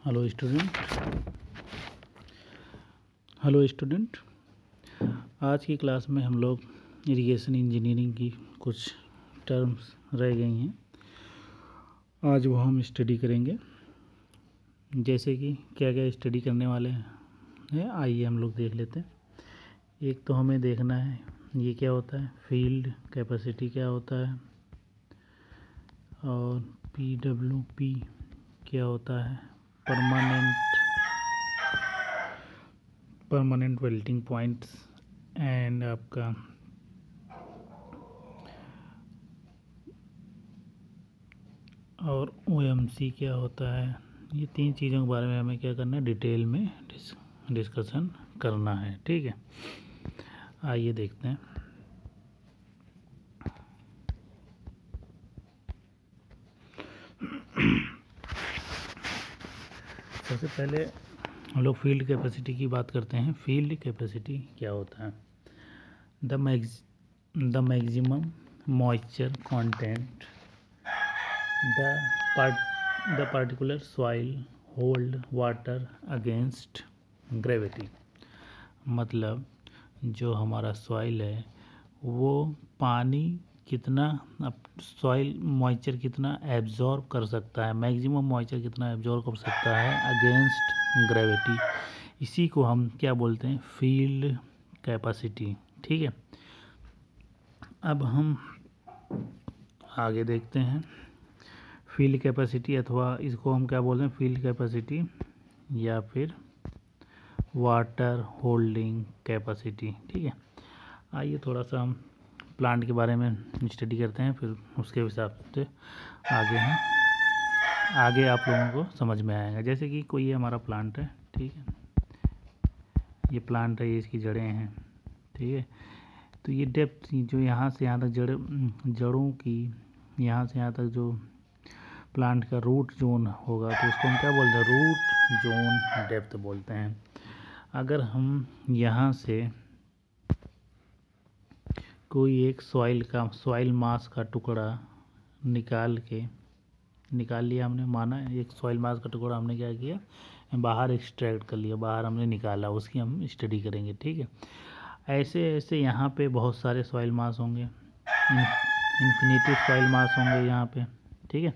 Hello student. Hello student, आज की class में हम लोग इरिगेशन इंजीनियरिंग की कुछ टर्म्स रह गई हैं, आज वो हम स्टडी करेंगे। जैसे कि क्या क्या स्टडी करने वाले हैं, आइए हम लोग देख लेते हैं। एक तो हमें देखना है ये क्या होता है, फील्ड कैपेसिटी क्या होता है, और PWP क्या होता है, परमानेंट वेल्टिंग पॉइंट्स, एंड आपका और OMC क्या होता है। ये तीन चीज़ों के बारे में हमें क्या करना है, डिटेल में डिस्कशन करना है। ठीक है, आइए देखते हैं। सबसे पहले हम लोग फील्ड कैपेसिटी की बात करते हैं। फील्ड कैपेसिटी क्या होता है, the maximum moisture content the particular soil hold water against gravity। मतलब जो हमारा सॉइल है वो पानी कितना, सॉइल मॉइस्चर कितना एब्जॉर्ब कर सकता है, मैक्सिमम मॉइस्चर कितना एब्जॉर्ब कर सकता है अगेंस्ट ग्रेविटी। इसी को हम क्या बोलते हैं, फील्ड कैपेसिटी। ठीक है, अब हम आगे देखते हैं। फील्ड कैपेसिटी अथवा इसको हम क्या बोलते हैं, फील्ड कैपेसिटी या फिर वाटर होल्डिंग कैपेसिटी। ठीक है, आइए थोड़ा सा हम प्लांट के बारे में स्टडी करते हैं, फिर उसके हिसाब से आगे आप लोगों को समझ में आएगा। जैसे कि कोई ये हमारा प्लांट है, ठीक है, ये प्लांट है, ये इसकी जड़ें हैं। ठीक है, तो ये डेप्थ जो यहाँ से यहाँ तक जड़ों की यहाँ से यहाँ तक जो प्लांट का रूट जोन होगा तो उसको हम क्या बोलते हैं, रूट जोन डेप्थ बोलते हैं। अगर हम यहाँ से कोई एक सॉइल मास का टुकड़ा निकाल लिया हमने, माना एक सॉइल मास का टुकड़ा हमने क्या किया, बाहर एक्सट्रैक्ट कर लिया, बाहर हमने निकाला, उसकी हम स्टडी करेंगे। ठीक है, ऐसे ऐसे यहाँ पे बहुत सारे सॉइल मास होंगे, इन्फिनिटी सॉइल मास होंगे यहाँ पे। ठीक है,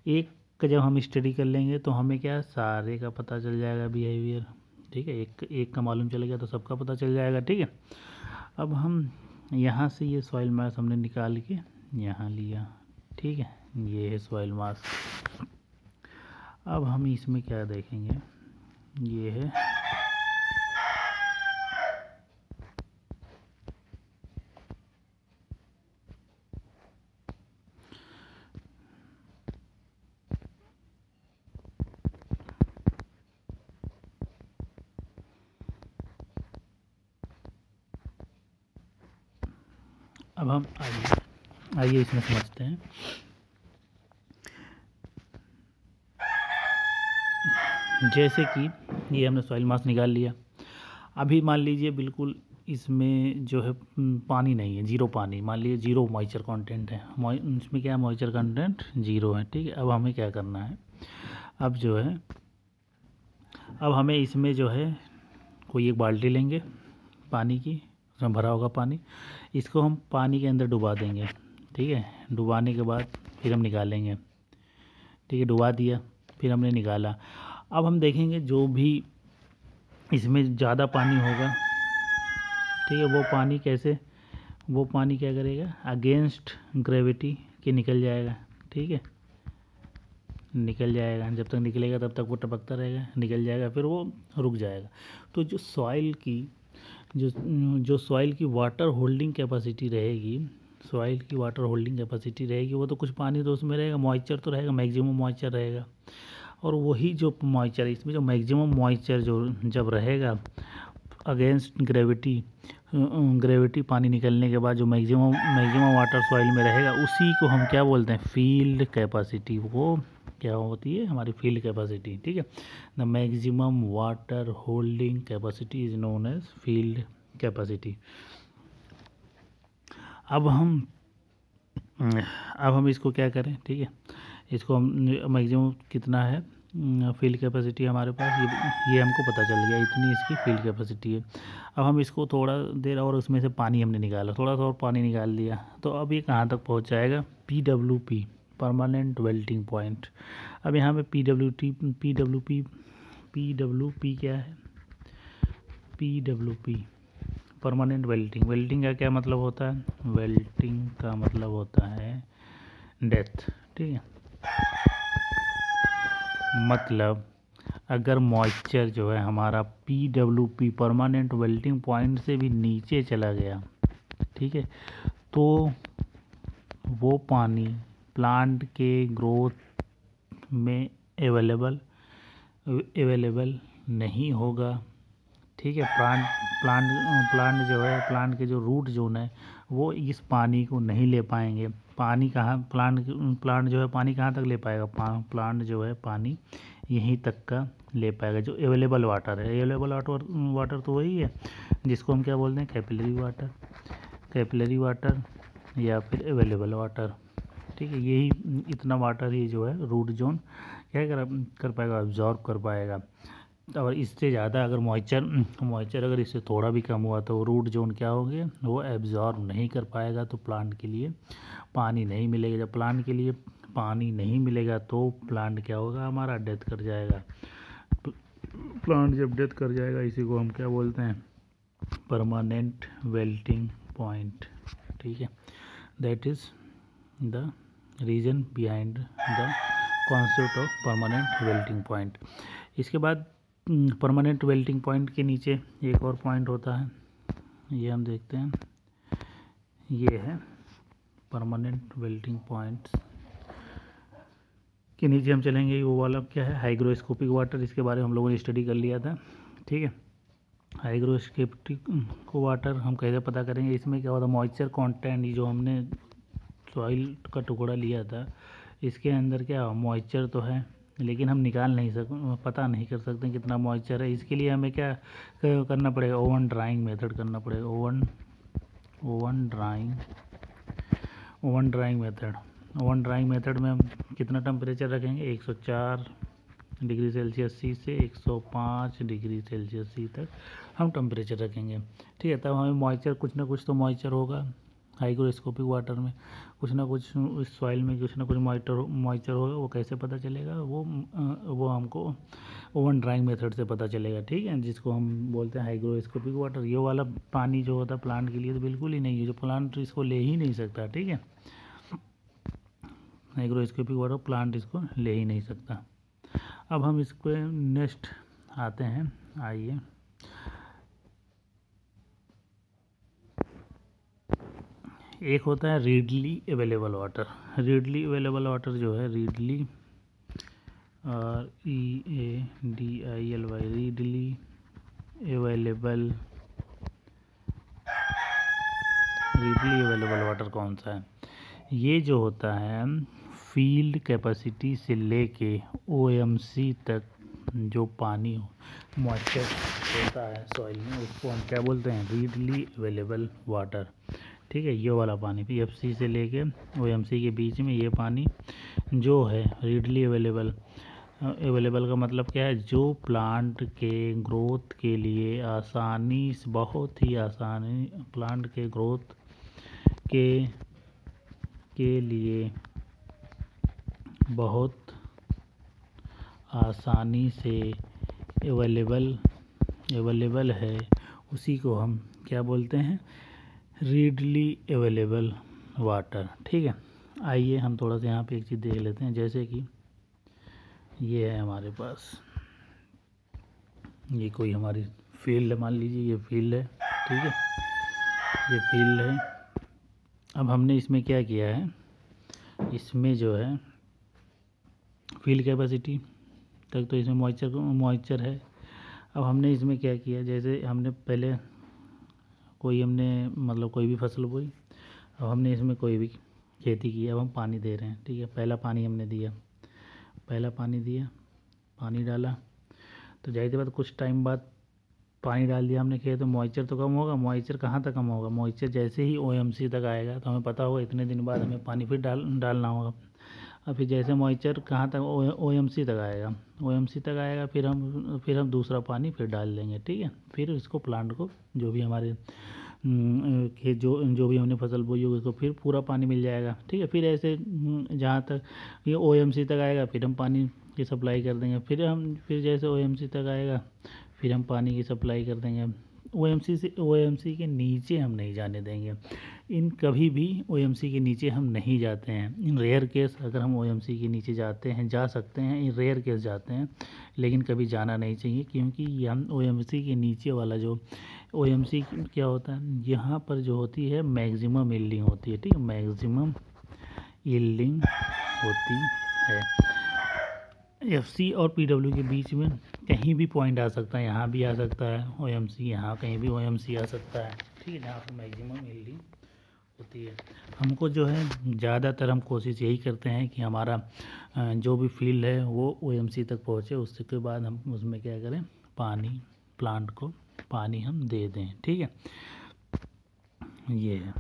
एक का जब हम स्टडी कर लेंगे तो हमें क्या सारे का पता चल जाएगा बिहेवियर। ठीक है, एक का मालूम चल गया तो सबका पता चल जाएगा। ठीक है, अब हम यहाँ से ये सॉइल मास हमने निकाल के यहाँ लिया। ठीक है, ये है सॉइल मास। अब हम इसमें क्या देखेंगे, ये है अब हम आइए इसमें समझते हैं। जैसे कि ये हमने सॉइल मास निकाल लिया, अभी मान लीजिए बिल्कुल इसमें जो है पानी नहीं है, जीरो पानी, मान लीजिए जीरो मॉइस्चर कंटेंट है, इसमें क्या है, मॉइस्चर कंटेंट जीरो है। ठीक है, अब हमें क्या करना है, अब जो है अब हमें इसमें जो है कोई एक बाल्टी लेंगे पानी की, उसमें भरा होगा पानी, इसको हम पानी के अंदर डुबा देंगे। ठीक है, डुबाने के बाद फिर हम निकालेंगे। ठीक है, डुबा दिया, फिर हमने निकाला। अब हम देखेंगे जो भी इसमें ज़्यादा पानी होगा, ठीक है, वो पानी क्या करेगा, अगेंस्ट ग्रेविटी के निकल जाएगा। ठीक है, निकल जाएगा, जब तक निकलेगा तब तक वो टपकता रहेगा, निकल जाएगा, फिर वो रुक जाएगा। तो जो सॉइल की वाटर होल्डिंग कैपेसिटी रहेगी, वो तो कुछ पानी तो उसमें रहेगा, मॉइस्चर तो रहेगा, मैक्सिमम मॉइस्चर रहेगा। और वही जो मॉइस्चर, इसमें जो मैक्सिमम मॉइस्चर जो जब रहेगा अगेंस्ट ग्रेविटी पानी निकलने के बाद जो मैक्सिमम वाटर सॉइल में रहेगा, उसी को हम क्या बोलते हैं, फील्ड कैपेसिटी। वो क्या होती है, हमारी फील्ड कैपेसिटी। ठीक है, the maximum water holding capacity is known as field capacity. अब हम इसको क्या करें, ठीक है, इसको हम मैक्सिमम कितना है, फील्ड कैपेसिटी हमारे पास, ये हमको पता चल गया, इतनी इसकी फील्ड कैपेसिटी है। अब हम इसको थोड़ा देर और उसमें से पानी हमने निकाला, थोड़ा सा और पानी निकाल लिया, तो अब ये कहाँ तक पहुँच जाएगा, PWP परमानेंट वेल्टिंग पॉइंट। अब यहाँ पे PWP क्या है, PWP परमानेंट वेल्टिंग। वेल्टिंग का क्या मतलब होता है, वेल्टिंग का मतलब होता है डेथ, ठीक है। मतलब अगर मॉइस्चर जो है हमारा PWP परमानेंट वेल्टिंग पॉइंट से भी नीचे चला गया, ठीक है, तो वो पानी प्लांट के ग्रोथ में अवेलेबल नहीं होगा, ठीक है। प्लांट जो है, प्लांट के जो रूट जोन है वो इस पानी को नहीं ले पाएंगे। पानी कहाँ, प्लांट जो है पानी कहाँ तक ले पाएगा, प्लांट जो है पानी यहीं तक का ले पाएगा, जो अवेलेबल वाटर है। अवेलेबल वाटर तो वही है जिसको हम क्या बोलते हैं, कैपिलरी वाटर या फिर अवेलेबल वाटर, ठीक है। यही इतना वाटर ही जो है रूट जोन क्या कर पाएगा, अब्जॉर्ब कर पाएगा। और इससे ज़्यादा अगर मॉइस्चर अगर इससे थोड़ा भी कम हुआ तो रूट जोन क्या होंगे, वो एब्जॉर्ब नहीं कर पाएगा, तो प्लांट के लिए पानी नहीं मिलेगा। जब प्लांट के लिए पानी नहीं मिलेगा तो प्लांट क्या होगा, हमारा डेथ कर जाएगा। प्लांट जब डेथ कर जाएगा, इसी को हम क्या बोलते हैं, परमानेंट वेल्टिंग पॉइंट, ठीक है। That is the reason behind the concept of permanent वेल्टिंग point. इसके बाद परमानेंट वेल्टिंग पॉइंट के नीचे एक और पॉइंट होता है, ये हम देखते हैं, ये है परमानेंट वेल्टिंग पॉइंट्स के नीचे हम चलेंगे। वो वाला क्या है, हाइग्रोस्कोपिक वाटर, इसके बारे में हम लोगों ने स्टडी कर लिया था, ठीक है। हाइग्रोस्कोपिक वाटर हम कैसे पता करेंगे, इसमें क्या होता है, मॉइस्चर कंटेंट, जो हमने सॉइल का टुकड़ा लिया था इसके अंदर क्या मॉइस्चर तो है, लेकिन हम पता नहीं कर सकते कितना मॉइस्चर है। इसके लिए हमें क्या करना पड़ेगा, ओवन ड्राइंग मेथड करना पड़ेगा, ओवन ड्राइंग मेथड में हम कितना टेम्परेचर रखेंगे, 104 डिग्री सेल्सियस सी से 105 डिग्री सेल्सियस सी तक हम टेम्परेचर रखेंगे, ठीक है। तब हमें मॉइस्चर, कुछ ना कुछ तो मॉइस्चर होगा हाइग्रोस्कोपिक वाटर में, कुछ ना कुछ इस सॉइल में कुछ ना कुछ मॉइस्चर होगा। वो कैसे पता चलेगा, वो हमको ओवन ड्राइंग मेथड से पता चलेगा, ठीक है, जिसको हम बोलते हैं हाइग्रोस्कोपिक वाटर। ये वाला पानी जो होता है प्लांट के लिए तो बिल्कुल ही नहीं है, जो प्लांट इसको ले ही नहीं सकता, ठीक है। हाइग्रोस्कोपिक वाटर प्लांट इसको ले ही नहीं सकता। अब हम इसको नेक्स्ट आते हैं, आइए, एक होता है readily available water. Readily available water जो है, readily READILY readily available water कौन सा है, ये जो होता है फील्ड कैपेसिटी से लेके OMC तक जो पानी मॉइस्चर होता है सॉइल में, उसको हम क्या बोलते हैं, रीडली अवेलेबल वाटर, ठीक है। ये वाला पानी PFC से लेके OMC के बीच में ये पानी जो है रीडली अवेलेबल का मतलब क्या है, जो प्लांट के ग्रोथ के लिए बहुत ही आसानी प्लांट के ग्रोथ के लिए बहुत आसानी से अवेलेबल है, उसी को हम क्या बोलते हैं, रीडली अवेलेबल वाटर, ठीक है। आइए हम थोड़ा सा यहाँ पे एक चीज़ देख लेते हैं, जैसे कि ये है हमारे पास, ये कोई हमारी फील्ड है, मान लीजिए ये फील्ड है, ठीक है, ये फील्ड है। अब हमने इसमें क्या किया है, इसमें जो है फील्ड कैपेसिटी तक तो इसमें मॉइस्चर है। अब हमने इसमें क्या किया, जैसे हमने पहले कोई भी फसल बोई, अब हमने इसमें कोई भी खेती की, अब हम पानी दे रहे हैं, ठीक है। पहला पानी हमने दिया, पानी डाला, तो जाहिर सी बात कुछ टाइम बाद पानी डाल दिया हमने खेत में, मॉइस्चर तो कम होगा। मॉइस्चर कहाँ तक कम होगा, मॉइस्चर जैसे ही OMC तक आएगा तो हमें पता होगा इतने दिन बाद हमें पानी फिर डालना होगा। और फिर जैसे मॉइस्चर कहाँ तक OMC तक आएगा, OMC तक आएगा, फिर हम दूसरा पानी फिर डाल देंगे, ठीक है। फिर इसको प्लांट को जो भी हमारे खेत जो भी हमने फसल बोई होगी उसको फिर पूरा पानी मिल जाएगा, ठीक है। फिर ऐसे जहाँ तक ये OMC तक आएगा फिर हम पानी की सप्लाई कर देंगे, फिर जैसे OMC तक आएगा फिर हम पानी की सप्लाई कर देंगे। OMC के नीचे हम नहीं जाने देंगे, इन कभी भी OMC के नीचे हम नहीं जाते हैं। इन रेयर केस अगर हम OMC के नीचे जाते हैं, जा सकते हैं, इन रेयर केस जाते हैं, लेकिन कभी जाना नहीं चाहिए, क्योंकि हम OMC के नीचे वाला जो OMC क्या होता है, यहाँ पर जो होती है मैक्सिमम यील्डिंग होती है, ठीक है, मैक्सिमम यील्डिंग होती है। FC और PW के बीच में कहीं भी पॉइंट आ सकता है, यहाँ भी आ सकता है OMC, यहाँ कहीं भी OMC आ सकता है, ठीक है, जहाँ पर मैक्सिमम यील्डिंग होती है। हमको जो है ज़्यादातर हम कोशिश यही करते हैं कि हमारा जो भी फील्ड है वो OMC तक पहुँचे, उसके बाद हम उसमें क्या करें, पानी, प्लांट को पानी हम दे दें, ठीक है। ये है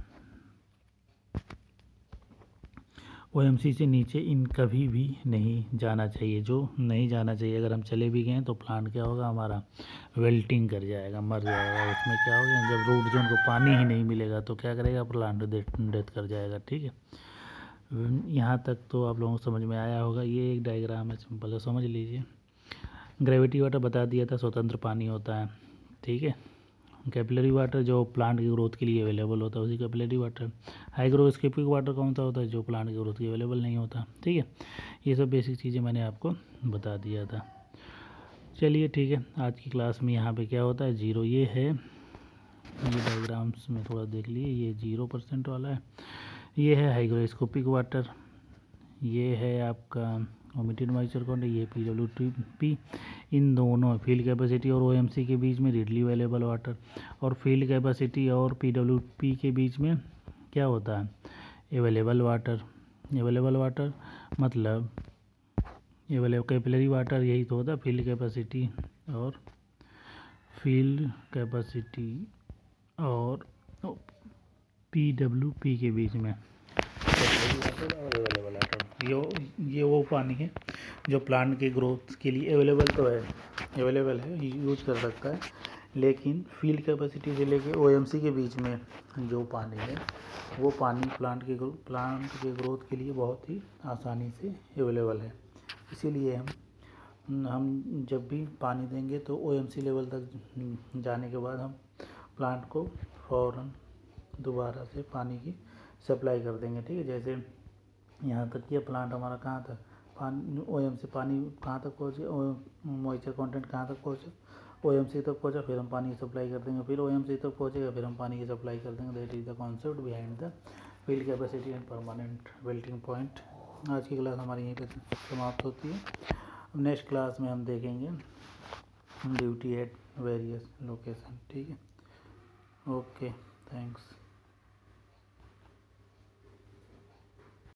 OMC से नीचे इन कभी भी नहीं जाना चाहिए, जो नहीं जाना चाहिए। अगर हम चले भी गए तो प्लांट क्या होगा, हमारा वेल्टिंग कर जाएगा, मर जाएगा। उसमें क्या होगा, जब रूट जोन को पानी ही नहीं मिलेगा तो क्या करेगा, प्लांट डेथ कर जाएगा, ठीक है। यहाँ तक तो आप लोगों को समझ में आया होगा। ये एक डायग्राम है, सिंपल है, समझ लीजिए। ग्रेविटी वाटर बता दिया था, स्वतंत्र पानी होता है, ठीक है। कैपिलरी वाटर जो प्लांट की ग्रोथ के लिए अवेलेबल होता है उसी कैपिलरी वाटर। हाइग्रोस्कोपिक वाटर कौन सा होता है, जो प्लांट की ग्रोथ के अवेलेबल नहीं होता, ठीक है। ये सब बेसिक चीज़ें मैंने आपको बता दिया था। चलिए ठीक है, आज की क्लास में यहाँ पे क्या होता है, जीरो ये है, ये डायग्राम्स में थोड़ा देख लिए, ये 0% वाला है। ये है हाइग्रोस्कोपिक वाटर, ये है आपका ओमिटेड मॉइस्चर कंटेंट, ये PWP। इन दोनों फील्ड कैपेसिटी और OMC के बीच में रीडली अवेलेबल वाटर, और फील्ड कैपेसिटी और PWP के बीच में क्या होता है, अवेलेबल वाटर। अवेलेबल वाटर मतलब कैपिलरी वाटर, यही तो होता है फील्ड कैपेसिटी और PWP के बीच में वाटर और अवेलेबल वाटर। ये वो पानी है जो प्लांट के ग्रोथ के लिए अवेलेबल है, यूज कर सकता है। लेकिन फील्ड कैपेसिटी से लेके OMC के बीच में जो पानी है वो पानी प्लांट के ग्रोथ के लिए बहुत ही आसानी से अवेलेबल है। इसीलिए हम जब भी पानी देंगे तो OMC लेवल तक जाने के बाद हम प्लांट को फ़ौरन दोबारा से पानी की सप्लाई कर देंगे, ठीक है। जैसे यहाँ तक ये प्लांट हमारा कहाँ तक पानी, OMC पानी कहाँ तक पहुँचे, मॉइस्चर कंटेंट कहाँ तक पहुँचे, OMC तक पहुँचा, फिर हम पानी की सप्लाई कर देंगे, फिर OMC तक पहुँचेगा, फिर हम पानी की सप्लाई कर देंगे। That is the concept behind the field capacity and permanent वेल्टिंग point. आज की क्लास हमारी यहीं पर समाप्त होती है। नेक्स्ट क्लास में हम देखेंगे ड्यूटी एट वेरियस लोकेशन, ठीक है। Okay, thanks.